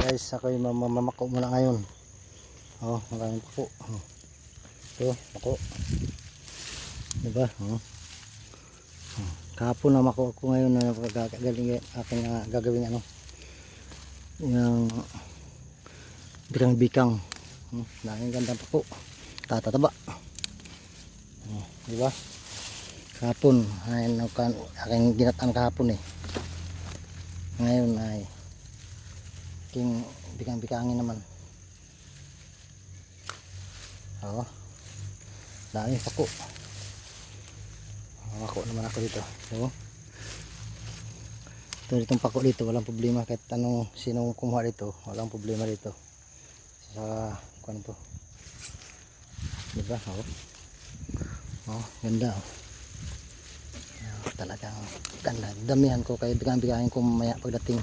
Guys, ako yung mamamako muna ngayon. Oh, maraming pako. Oh. Ito, pako. Diba? Oh. Oh. Kahapon na mako ako ngayon na gagaling aking gagawin ano. Yung bikang-bikang. Oh, daming gandang pako. Tatataba. Oh, diba? Kahapon, ay aking ginataan kahapon eh. Ngayon ay aking bikang-bikangin naman. Oh, dami pako. Ako naman ako dito. So, itong pako dito, walang problema kahit anong sinong kumuha dito, walang problema dito. Sa kuan to. Diba? Oh. Oh, ganda oh. Talagang ganda. Damihan ko kay bikang-bikangin ko mamaya pagdating.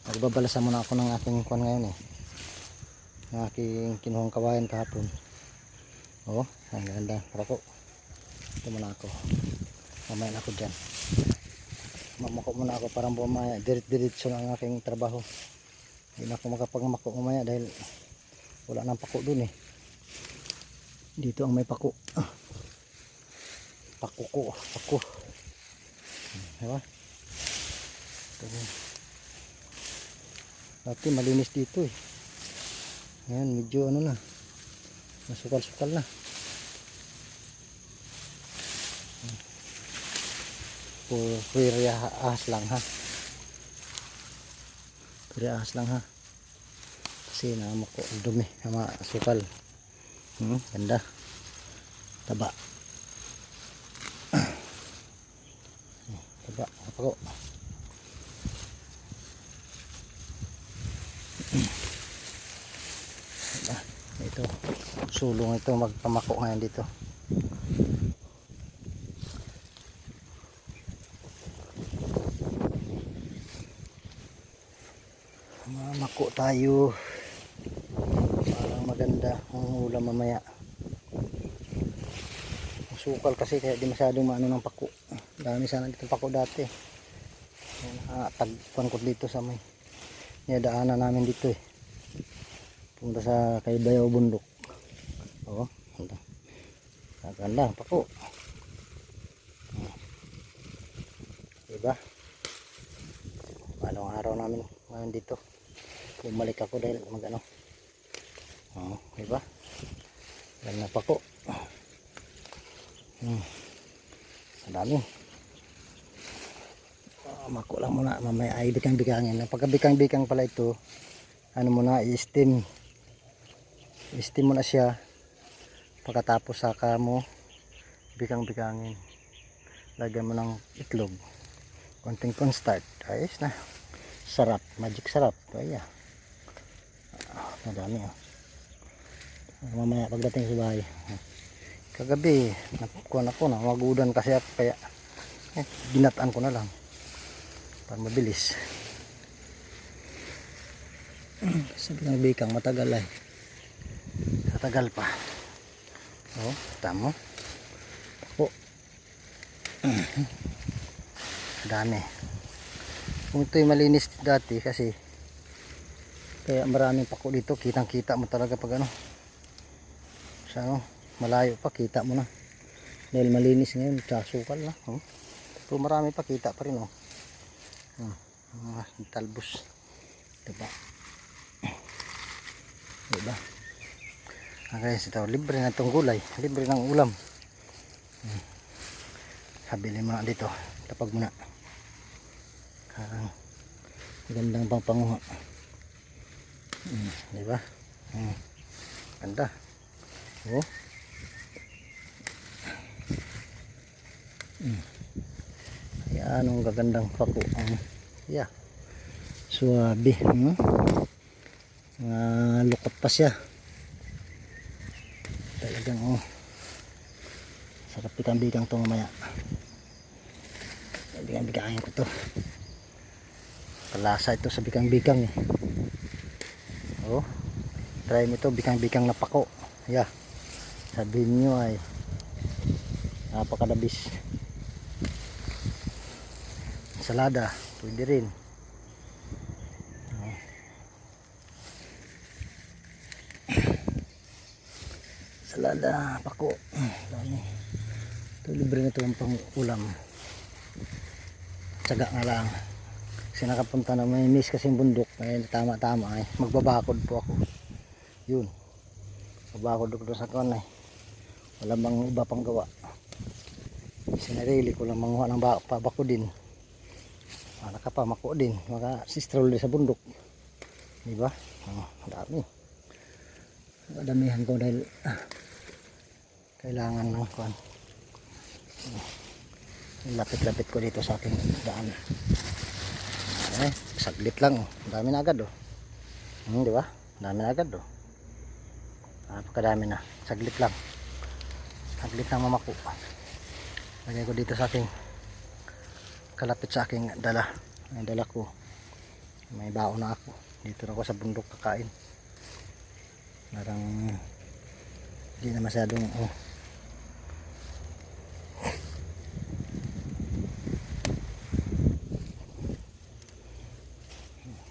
Nagbabalasan muna ako ng aking kuan ngayon eh. Ng aking kinuhang kawayan kahapon. Oh, ang ganda. Pako. Ito muna ako. Mamaya na ako dyan. Mamako muna ako para mamaya dirit-diritso na ang aking trabaho. Hindi na ako makapagmako mamaya dahil wala nang pako dun eh. Dito ang may pako. Pako ko. Pako. Diba? Ito. Dati malinis dito eh. Ngayon medyo ano na. Masukal-sukal na. Pwede ahas lang ha. Pwede ahas lang ha. Kasi nakamako dumi. Masukal. Ganda. Taba. Taba. Ako. Ito. Sulong ito. Magpamako ngayon dito. Mamako tayo. Parang maganda ang ulam mamaya. Sukal kasi kaya di masyadong maano ng pako. Dami sana dito pako dati. Tagpuan ko dito sa may niyadaanan namin dito eh. Punta sa kay Bayaw Bundok. Oh, ganda. Ganda pako. Diba? Anong araw namin ngayon dito. Bumalik ako dahil magano. Oh, diba? Ganda pako. Sa dami. Mako lang muna mamaya ay bikang-bikangin. Pagka bikang-bikang pala ito, ano muna i-steam. I-steam mo na siya. Pagkatapos saka mo bikang-bikangin. Lagyan mo ng itlog. Konting cornstarch. Ayos na. Sarap. Magic sarap. Kaya. Madami oh. Mamaya pagdating sa bahay. Kagabi, nakukuha ako na. Wagudan kasi ako kaya ginataan ko na lang. Para mabilis. Sabi ng bikang matagal ay. Matagal pa. Oh, tamo. Pako. Dami. Kung ito'y malinis dati kasi kaya maraming pako dito. Kitang kita mo talaga pag ano. Sa ano, malayo pa kita mo na. Dahil malinis ngayon. Sukal na. Oh. So marami pa kita pa rin oh. Talbos. Diba? Diba? Okay, ito libre na itong gulay, libre ng ulam. Habili mo na dito, tapag mo na. Gandang pangpanguha. Diba? Ganda. Oh. Ayan, ang gagandang pako. Yeah. Suwabe. Lukot pa siya. Talagang oh. Sarap bikang-bikang to mamaya. Bikang-bikangin ko to. Kalasa ito sa bikang-bikang eh. Oh. Try mo ito bikang-bikang na pako. Yeah. Sabihin nyo ay napakadabis. Salada, pwede rin. Lala, pako. Dami. Ito, libre na ito ang pang ulam. Tsaga nga lang. Kasi nakapunta na may miss kasing bundok. Ay, tama-tama ay. Magbabakod po ako. Yun. Magbabakod ako doon sa kawan ay. Wala bang iba pang gawa. Sinarili ko lang manguha ng pabako din. Nakapamako din. Maka sistrol din sa bundok. Diba? Dami. Damihan ko dahil kailangan ng kuan. Lapit-lapit ko dito sa aking daan. Saglit lang. Dami na agad di ba? Dami na agad napakadami na. Saglit lang. Saglit lang mamako. Lagay ko dito sa aking kalapit sa aking dala. Ang dala ko. May baon na ako. Dito na ako sa bundok kakain. Parang hindi na masyadong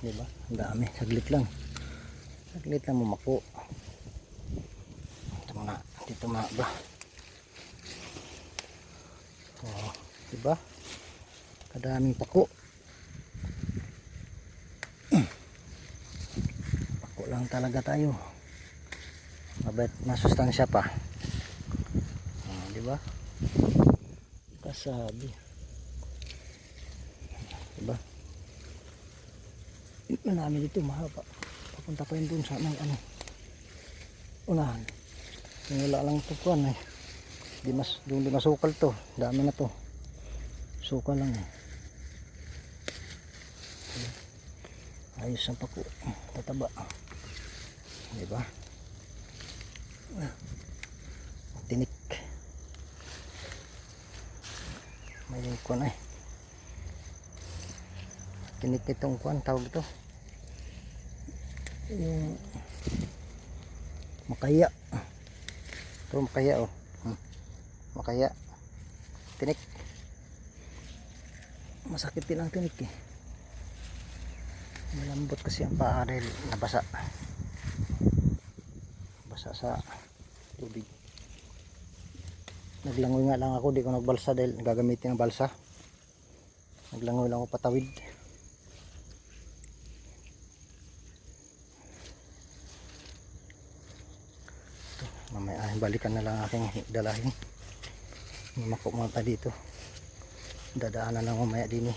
diba? Ang dami. Saglit lang. Saglit lang mamako. Ito muna. Dito muna ba? Diba? Kadaming pako. Pako lang talaga tayo. Mabait na sustansya pa. Diba? Kasabi. Diba? Yung namin dito mahaba. Papunta pa yun dun sa may unahan. Yung wala lang ito kuhan di masukal to. Dami na to. Sukal lang ayos ang pako. Tataba. Diba? Tinik. May kuhan tinik itong kuhan. Tawag ito. Yung makaya. Ito makaya makaya. Tinik. Masakit din ang tinik malambot kasi ang paa dahil nabasa sa tubig. Naglangoy nga lang ako, di ko nagbalsa dahil gagamitin ng balsa. Naglangoy lang ako patawid. Ito, mamaya balikan na lang aking dalahin. Mamako muna tayo dito. Dadaanan lang mamaya din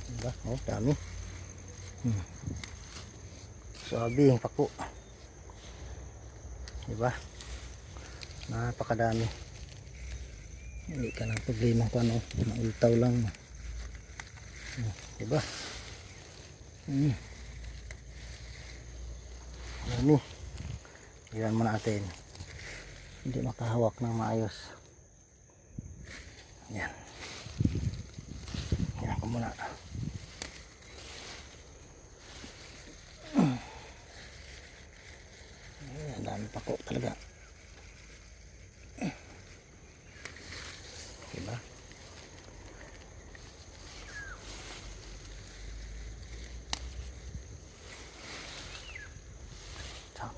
diba? Dami. Sabi yung pako. Diba? Napakadami. Hindi ka ng problema kung maultaw lang. Diba? Dami. Iwan muna natin. Hindi makahawak ng maayos. Yan. Yan ako muna. Ayan, dami pako talaga. Diba?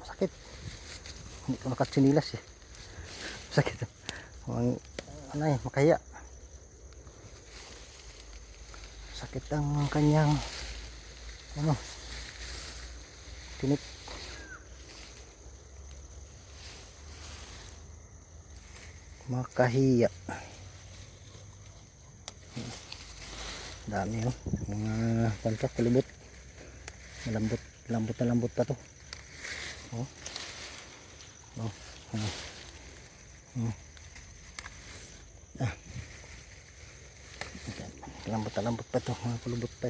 Sakit. Hindi ko nakatsinilas sakit. Makaya. Sakit ang kanyang tinik. Makahiya. Dami mga kanto kulubot. Lambot pa to. Lambot pa to, mga kulubot pa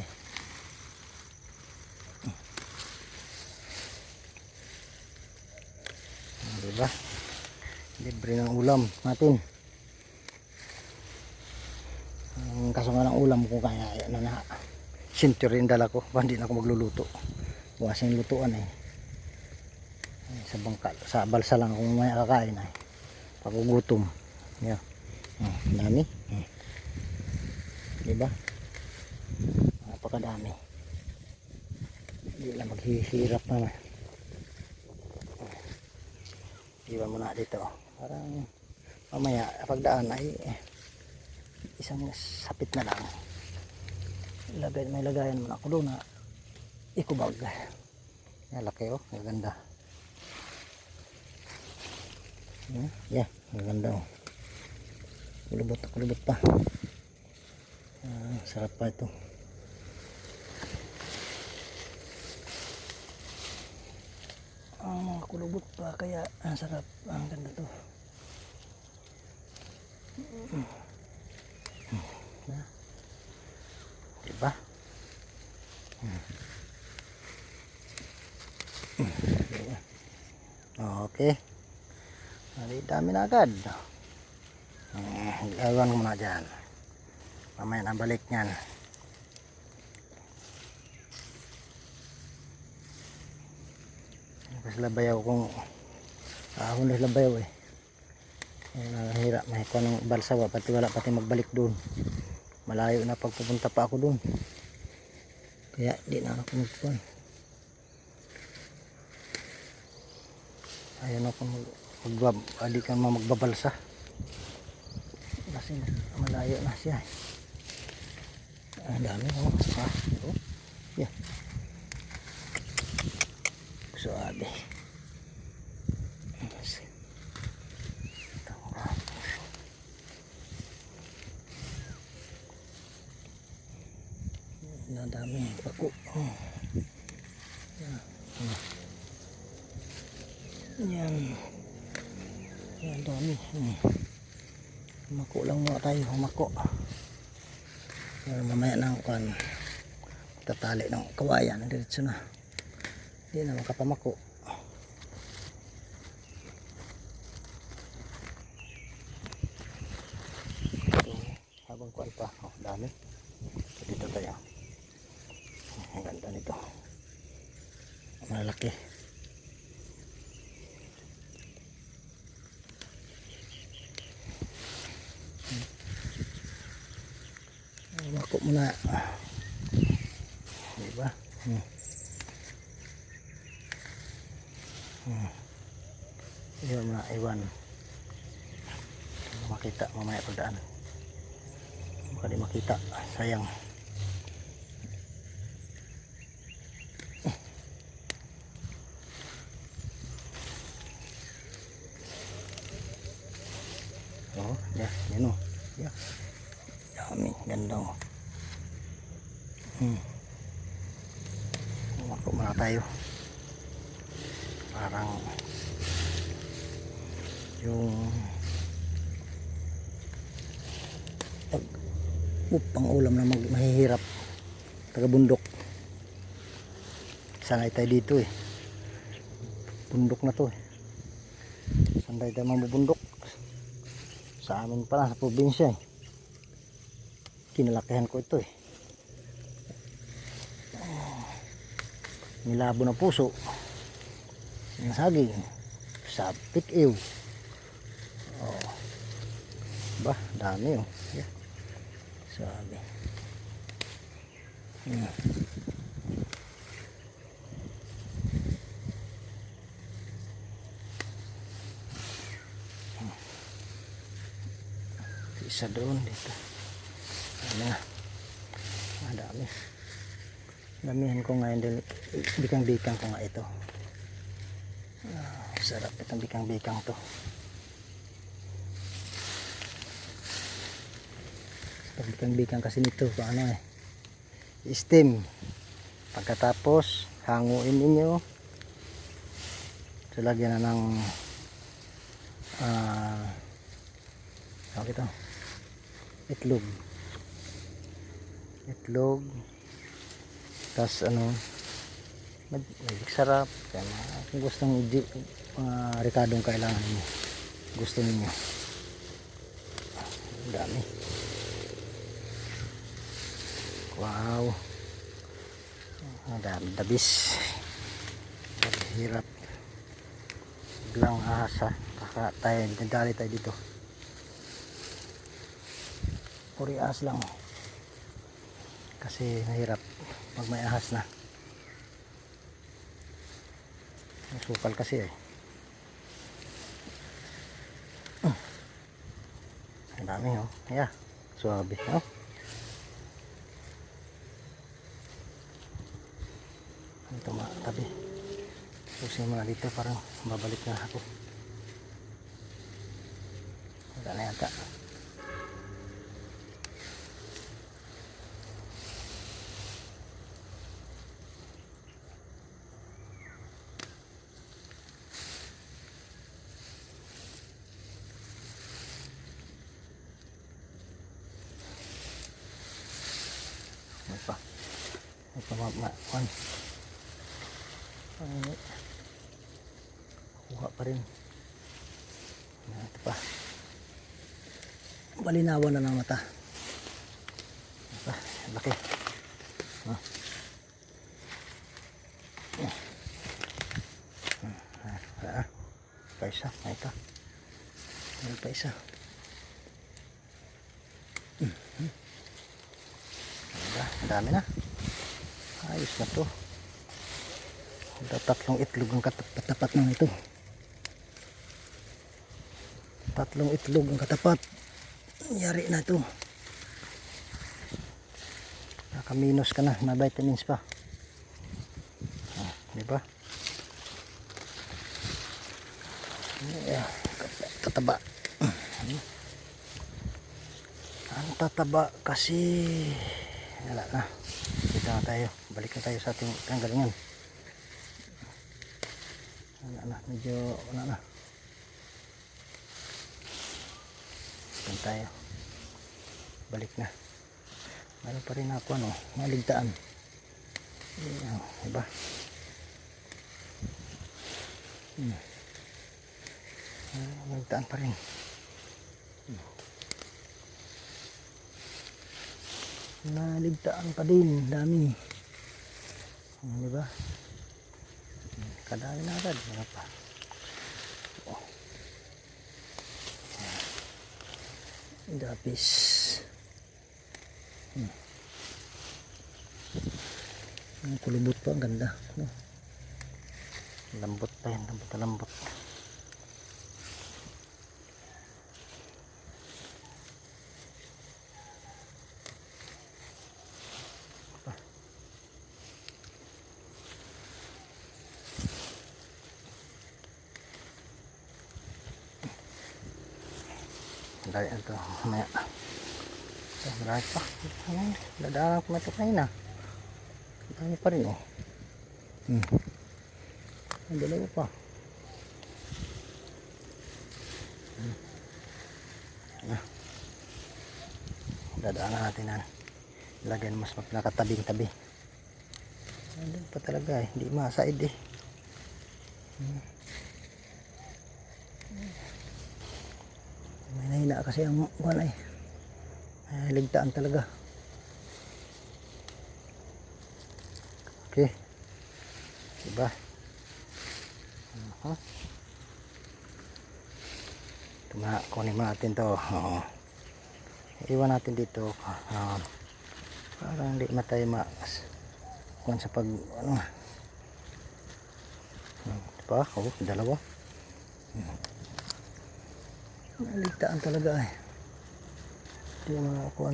diba? Libre ng ulam natin. Kaso nga ng ulam ko kaya century yung dala ko. Hindi na ako magluluto. Buwasin lutuan sa bangka, sa balsa lang ako mamaya kakain pagugutom. Yeah. Dami. Diba? Napakadami. Hindi lang maghihirap naman. iwan muna dito. Parang mamaya pagdaan ay isang sapit na lang. May lagayan naman ako doon na ikubag. Yan, laki oh, maganda. Yeah, maganda oh. Kulubot pa. Sarap pa ito. Kulubot pa kaya sarap. Ang ganda to. Diba? Okay. Dami na agad. Iwan ko muna dyan. Mamaya na balik nyan. Kasi labayaw kung ahon na labayaw eh. Nahira. May kuha ng balsawa. Pati wala pati magbalik doon. Malayo na pagpupunta pa ako doon. Kaya di na ako magpuan. Ayaw ako di ka magbabalsa. Kasi malayo na siya. Ang dami oh. Oh. Yeah. Suabe. Ang dami pako. Yan. Yan dami. Mako lang muna tayo, mako. Mamaya na kan tatali ng kawayan diretso na. Hindi na makapamako. Habang kuan pa, oh, dami. Dito tayo. Ang ganda nito. Malaki. Mako muna. Diba? Iwan muna, iwan. Makita mamaya pagdaan. Baka di makita. Sayang. Oh, ya, yan o. Ya. Dami, ganda o. Mako muna tayo. Parang yung pang ulam na mahihirap taga bundok. Sanay tayo dito eh. Bundok na to eh. Sanay tayo mabubundok. Sa amin pala sa probinsya eh. Kinalakihan ko ito eh. Nilabo na puso. Yung saging. Sapik ew. Oh. Ba, dami oh. Yeah. Sabi. Isa doon dito. Ano? Dami. Damihan ko ngayon dahil bikang-bikang ko nga ito. Sarap itong bikang-bikang to. Pag bikang-bikang kasi nito paano eh, steam. Pagkatapos hanguin ninyo, so lagyan na ng tawag ito, itlog, tas ano, magic sarap. Kaya kung gustong ricadong kailangan ninyo, gusto ninyo. Ang dami. Wow, ang dami, dabis. Hirap biglang ahas ha. Nadali tayo dito. Puri ahas lang kasi mahirap pag may ahas na. Sukal kasi eh. Ang dami oh. Yeah. Suwabe. Oh. Ito mga tabi. Susin mo na dito, parang babalik na ako. Wala na yata. Ito kuha pa rin. Ito pa. Balinawan na ng mata. Ito pa. Laki. Pa isa. Ito. Meron pa isa. Ang dami na. Ayos na to. Tatlong itlog ang katapat ng ito. Tatlong itlog ang katapat. Yari na to. Nakaminos ka na. May vitamins pa. Diba? Tataba. Ang tataba kasi wala na. Dito na tayo. Balik na tayo sa ating tanggalingan. Wala na. Medyo wala na. Dito tayo. Balik na. Meron pa rin ako ano. Maligtaan. Diba? Maligtaan pa rin. Naligtaan pa din, dami. Diba? Kadami na agad. Ano pa? Dapis. Ang kulubot pa, ang ganda. Lambot pa yan, lambot na lambot. Dali ito mamaya. Marami pa. Dadaanan ko na ito kanina. Dami pa rin oh. Ang dalawa pa. Dadaanan natin na. Lagyan mas nakatabi-tabi. Andun pa talaga eh. Hindi masaid eh. May nahina kasi ang buwan ay ligtaan talaga. Okay. Diba? Kunin natin to. Iwan natin dito. Para hindi matay kuwan sa pag ano. Diba? Oh, dalawa. Naligtaan talaga eh. Hindi mga kuwan.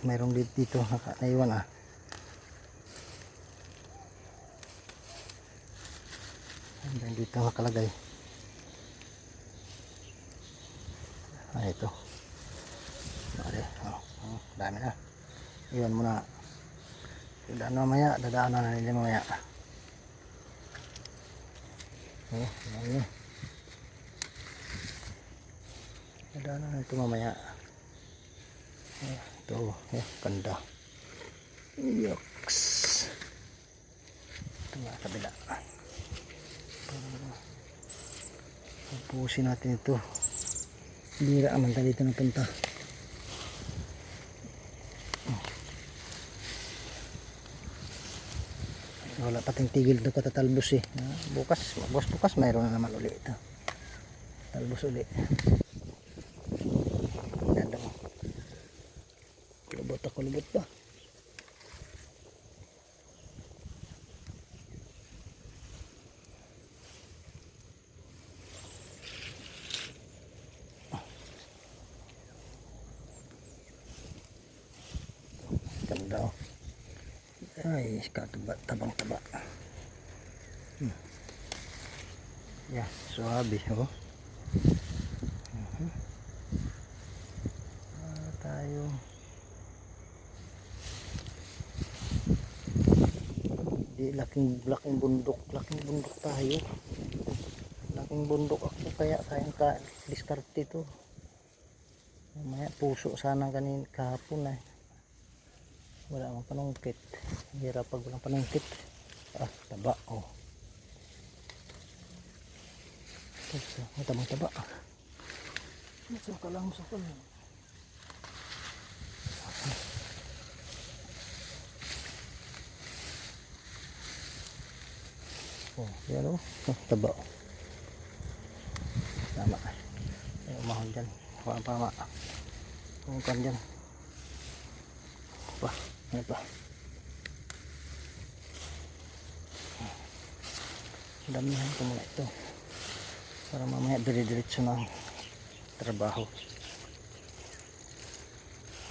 Mayroong dito naiwan ah. Hanggang dito nakalagay. Ito. Dami na. Iwan mo na. Dadaan mamaya. Dadaanan na nila mamaya. Dami. Dadaanan na ito mamaya. Ito. Ganda. Yoks. Ito nga kabila. Pupusin natin ito. Bira naman tayo dito napunta. Wala pating tigil ito katatalbos eh. Bukas mayroon na naman ulit ito. Talbos ulit. Ganda mo. Kulubot pa. Ay, kataba, tabang taba. Yeah, suabe, oh. Tayo. Di laking bundok tayo. Laking bundok ako kaya tayong ka-diskarte to. Mamaya puso sana ganin kahapon eh. Wala mang panungkit. Hirap pag walang panungkit. Ah, taba, oh. Matamang taba. Masukal lang, masukal. Oh, yan oh. Taba. Tama. Ay, umahon dyan. Huwag pa ma. Huwag dyan. Pa. Ano pa? Damihan ko muna ito. Para mamaya dire-diretso ng trabaho.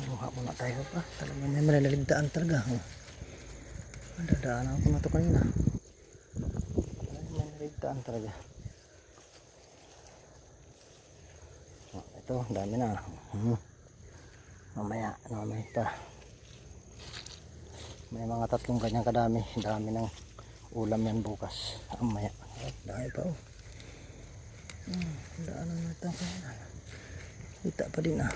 Buha muna tayo pa. Talagang may malaligdaan talaga. Dadaanan ko na ito kanina. May malaligdaan talaga. Ito, dami na. Mamaya pa. May mga 3 kanyang kadami. Dami ng ulam yan bukas. Mamaya. Dami pa oh. Daanan na ito. Kita pa din ah.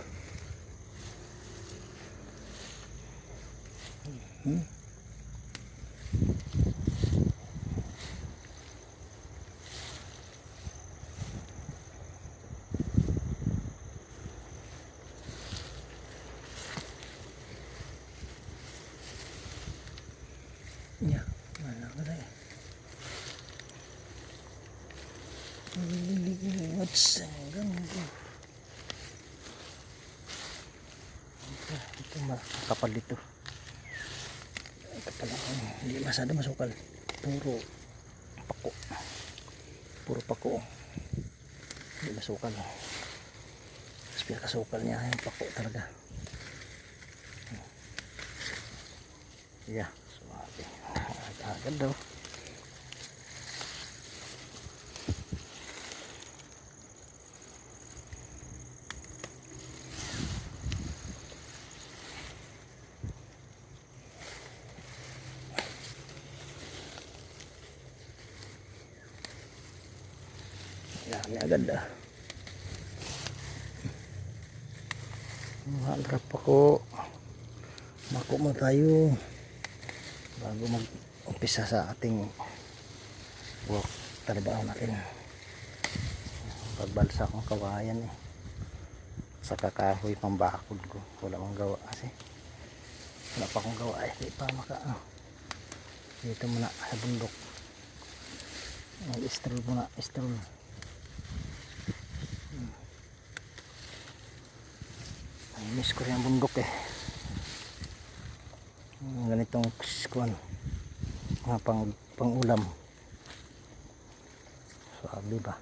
Yeah, mana ka na eh. What's ganito? Ito makapal dito. Kapal ako. Hindi masyado masukal. Puro pako. Puro pako. Hindi masukal. Mas pinakasukal niya yung pako talaga. Yeah. Agad daw. Dami agad dah. Mahanap ako. Mako mo tayo bago mag-umpisa sa ating work trabaho natin. Pagbalsa akong kawayan eh. Sa kakahoy pambakod ko. Wala akong gawa kasi. Wala pa akong gawa eh. Di pa maka dito muna sa bundok. Mag-stroll muna. Stroll. Miss ko rin ang bundok eh. Ganitong kuwan. Mga pang ulam. Sabi ba?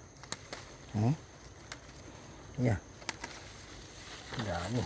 Yeah. Dami.